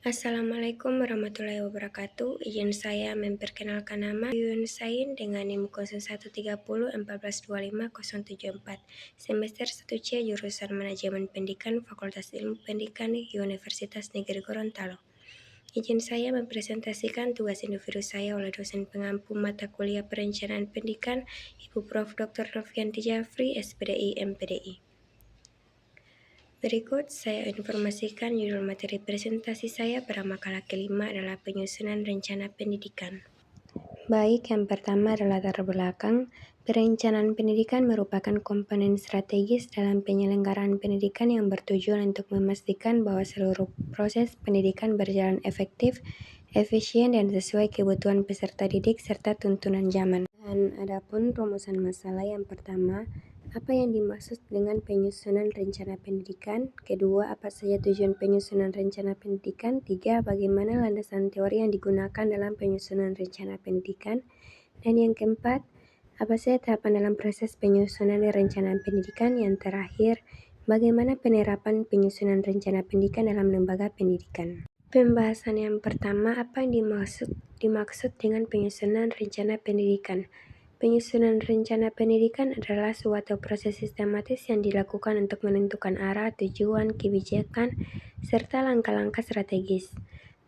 Assalamualaikum warahmatullahi wabarakatuh. Izin saya memperkenalkan nama Yuyun Sain dengan NIM 0130142574, semester 1C jurusan Manajemen Pendidikan Fakultas Ilmu Pendidikan Universitas Negeri Gorontalo. Izin saya mempresentasikan tugas individu saya oleh dosen pengampu mata kuliah Perencanaan Pendidikan, Ibu Prof. Dr. Novianti Jafri, SPDI, MPDI. Berikut saya informasikan judul materi presentasi saya pada makalah kelima adalah penyusunan rencana pendidikan. Baik, yang pertama adalah latar belakang. Perencanaan pendidikan merupakan komponen strategis dalam penyelenggaraan pendidikan yang bertujuan untuk memastikan bahwa seluruh proses pendidikan berjalan efektif, efisien, dan sesuai kebutuhan peserta didik serta tuntunan zaman. Dan adapun rumusan masalah yang pertama, apa yang dimaksud dengan penyusunan rencana pendidikan? Kedua, apa saja tujuan penyusunan rencana pendidikan? Tiga, bagaimana landasan teori yang digunakan dalam penyusunan rencana pendidikan? Dan yang keempat, apa saja tahapan dalam proses penyusunan rencana pendidikan? Yang terakhir, bagaimana penerapan penyusunan rencana pendidikan dalam lembaga pendidikan? Pembahasan yang pertama, apa yang dimaksud dengan penyusunan rencana pendidikan? Penyusunan rencana pendidikan adalah suatu proses sistematis yang dilakukan untuk menentukan arah, tujuan, kebijakan, serta langkah-langkah strategis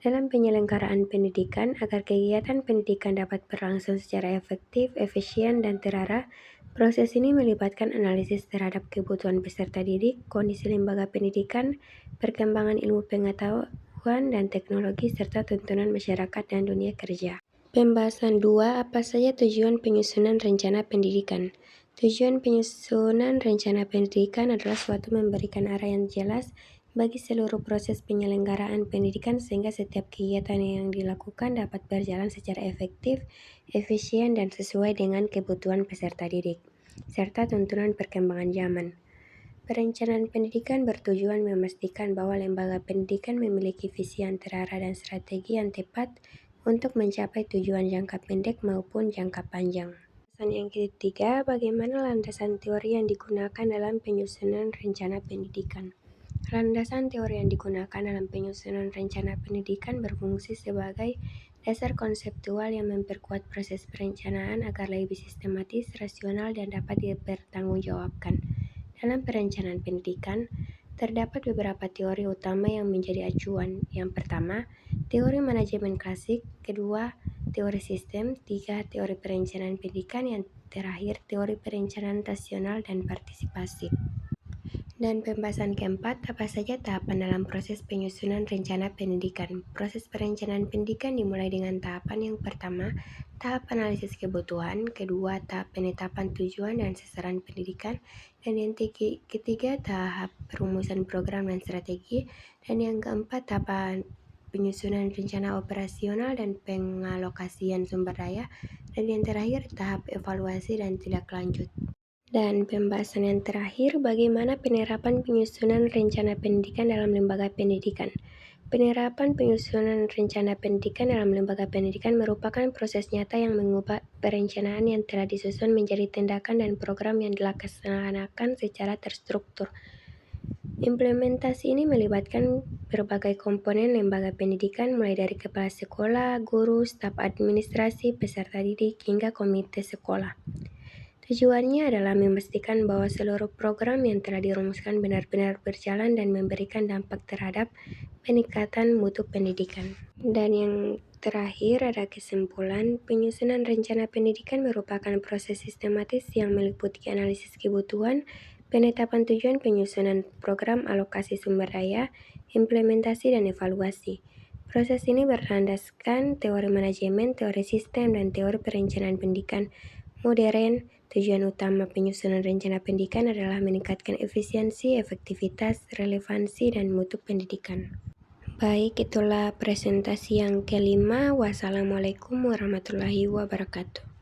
dalam penyelenggaraan pendidikan agar kegiatan pendidikan dapat berlangsung secara efektif, efisien, dan terarah. Proses ini melibatkan analisis terhadap kebutuhan peserta didik, kondisi lembaga pendidikan, perkembangan ilmu pengetahuan dan teknologi, serta tuntunan masyarakat dan dunia kerja. Pembahasan 2. Apa saja tujuan penyusunan rencana pendidikan? Tujuan penyusunan rencana pendidikan adalah suatu memberikan arah yang jelas bagi seluruh proses penyelenggaraan pendidikan sehingga setiap kegiatan yang dilakukan dapat berjalan secara efektif, efisien, dan sesuai dengan kebutuhan peserta didik, serta tuntunan perkembangan zaman. Perencanaan pendidikan bertujuan memastikan bahwa lembaga pendidikan memiliki visi yang terarah dan strategi yang tepat untuk mencapai tujuan jangka pendek maupun jangka panjang. Pembahasan yang ketiga, bagaimana landasan teori yang digunakan dalam penyusunan rencana pendidikan? Landasan teori yang digunakan dalam penyusunan rencana pendidikan berfungsi sebagai dasar konseptual yang memperkuat proses perencanaan agar lebih sistematis, rasional, dan dapat dipertanggungjawabkan. Dalam perencanaan pendidikan, terdapat beberapa teori utama yang menjadi acuan. Yang pertama, teori manajemen klasik. Kedua, teori sistem. Tiga, teori perencanaan pendidikan. Yang terakhir, teori perencanaan rasional dan partisipasi. Dan pembahasan keempat, apa saja tahapan dalam proses penyusunan rencana pendidikan? Proses perencanaan pendidikan dimulai dengan tahapan yang pertama, tahap analisis kebutuhan, kedua, tahap penetapan tujuan dan sasaran pendidikan, dan yang ketiga, tahap perumusan program dan strategi, dan yang keempat, tahapan penyusunan rencana operasional dan pengalokasian sumber daya, dan yang terakhir, tahap evaluasi dan tindak lanjut. Dan pembahasan yang terakhir, bagaimana penerapan penyusunan rencana pendidikan dalam lembaga pendidikan? Penerapan penyusunan rencana pendidikan dalam lembaga pendidikan merupakan proses nyata yang mengubah perencanaan yang telah disusun menjadi tindakan dan program yang dilaksanakan secara terstruktur. Implementasi ini melibatkan berbagai komponen lembaga pendidikan mulai dari kepala sekolah, guru, staf administrasi, peserta didik, hingga komite sekolah. Tujuannya adalah memastikan bahwa seluruh program yang telah dirumuskan benar-benar berjalan dan memberikan dampak terhadap peningkatan mutu pendidikan. Dan yang terakhir ada kesimpulan, penyusunan rencana pendidikan merupakan proses sistematis yang meliputi analisis kebutuhan, penetapan tujuan, penyusunan program, alokasi sumber daya, implementasi, dan evaluasi. Proses ini berlandaskan teori manajemen, teori sistem, dan teori perencanaan pendidikan modern. Tujuan utama penyusunan rencana pendidikan adalah meningkatkan efisiensi, efektivitas, relevansi, dan mutu pendidikan. Baik, itulah presentasi yang kelima. Wassalamualaikum warahmatullahi wabarakatuh.